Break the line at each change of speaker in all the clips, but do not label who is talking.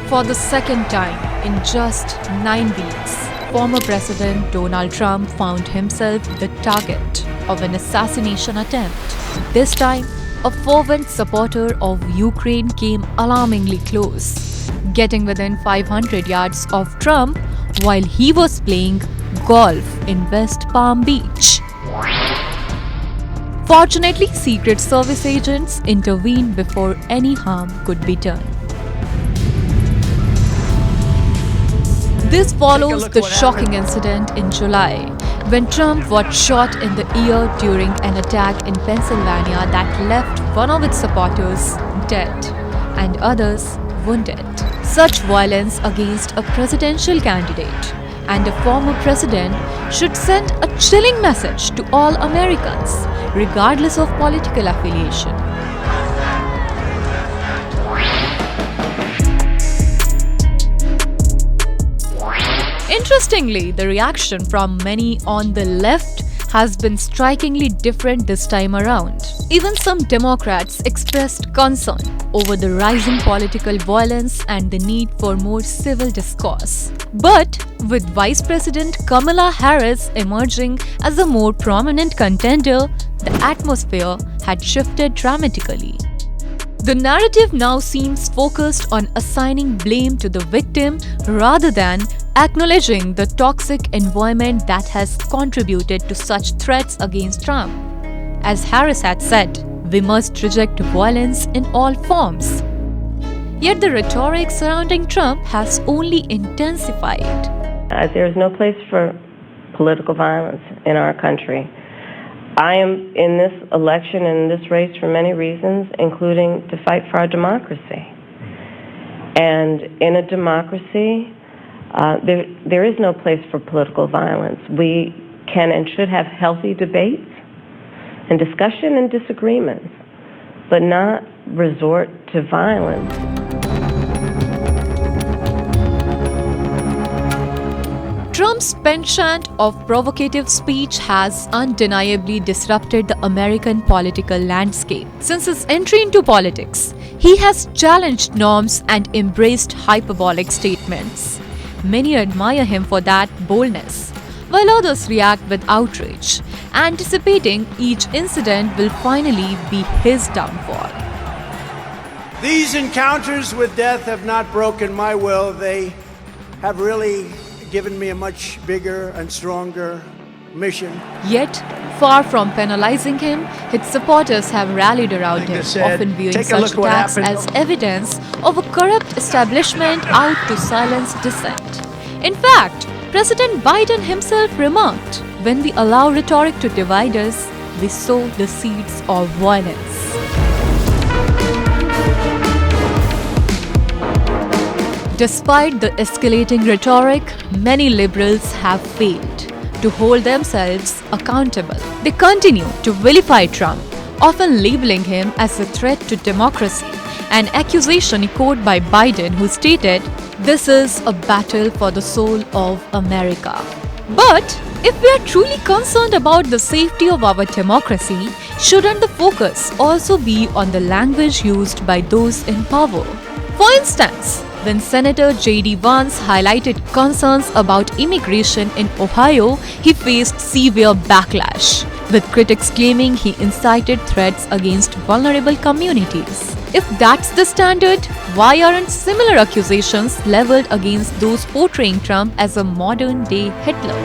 For the second time in just 9 weeks, former President Donald Trump found himself the target of an assassination attempt. This time, a fervent supporter of Ukraine came alarmingly close, getting within 500 yards of Trump while he was playing golf in West Palm Beach. Fortunately, Secret Service agents intervened before any harm could be done. This follows the shocking incident in July, when Trump was shot in the ear during an attack in Pennsylvania that left one of its supporters dead and others wounded. Such violence against a presidential candidate and a former president should send a chilling message to all Americans, regardless of political affiliation. Interestingly, the reaction from many on the left has been strikingly different this time around. Even some Democrats expressed concern over the rising political violence and the need for more civil discourse. But with Vice President Kamala Harris emerging as a more prominent contender, the atmosphere had shifted dramatically. The narrative now seems focused on assigning blame to the victim rather than acknowledging the toxic environment that has contributed to such threats against Trump. As Harris had said, we must reject violence in all forms. Yet the rhetoric surrounding Trump has only intensified.
There is no place for political violence in our country. I am in this election and in this race for many reasons, including to fight for our democracy. And in a democracy, there is no place for political violence. We can and should have healthy debates and discussion and disagreements, but not resort to violence.
Trump's penchant of provocative speech has undeniably disrupted the American political landscape. Since his entry into politics, he has challenged norms and embraced hyperbolic statements. Many admire him for that boldness, while others react with outrage, anticipating each incident will finally be his downfall.
These encounters with death have not broken my will. They have really given me a much bigger and stronger mission.
Yet, far from penalizing him, his supporters have rallied around him, often viewing such attacks as evidence of a corrupt establishment out to silence dissent. In fact, President Biden himself remarked, "When we allow rhetoric to divide us, we sow the seeds of violence." Despite the escalating rhetoric, many liberals have failed to hold themselves accountable. They continue to vilify Trump, often labeling him as a threat to democracy, an accusation echoed by Biden, who stated, "This is a battle for the soul of America." But if we are truly concerned about the safety of our democracy, shouldn't the focus also be on the language used by those in power? For instance, when Senator J.D. Vance highlighted concerns about immigration in Ohio, he faced severe backlash, with critics claiming he incited threats against vulnerable communities. If that's the standard, why aren't similar accusations leveled against those portraying Trump as a modern-day Hitler?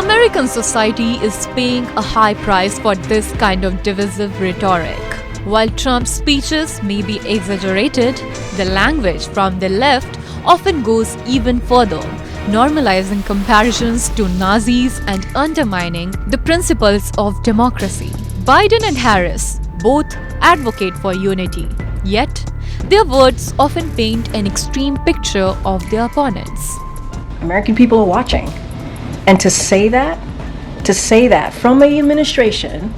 American society is paying a high price for this kind of divisive rhetoric. While Trump's speeches may be exaggerated, the language from the left often goes even further, normalizing comparisons to Nazis and undermining the principles of democracy. Biden and Harris both advocate for unity, yet their words often paint an extreme picture of their opponents.
American people are watching. And to say that from an administration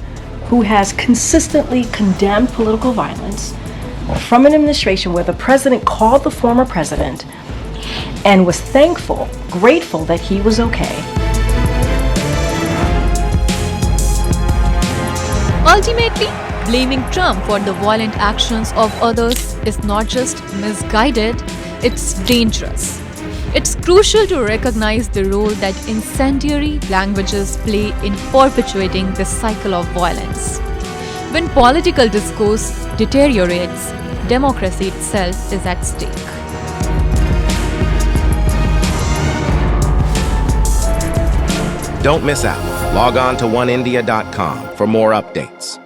who has consistently condemned political violence, from an administration where the president called the former president and was thankful, grateful that he was okay.
Ultimately, Blaming Trump for the violent actions of others is not just misguided, it's dangerous. It's crucial to recognize the role that incendiary languages play in perpetuating this cycle of violence. When political discourse deteriorates, democracy itself is at stake.
Don't miss out. Log on to oneindia.com for more updates.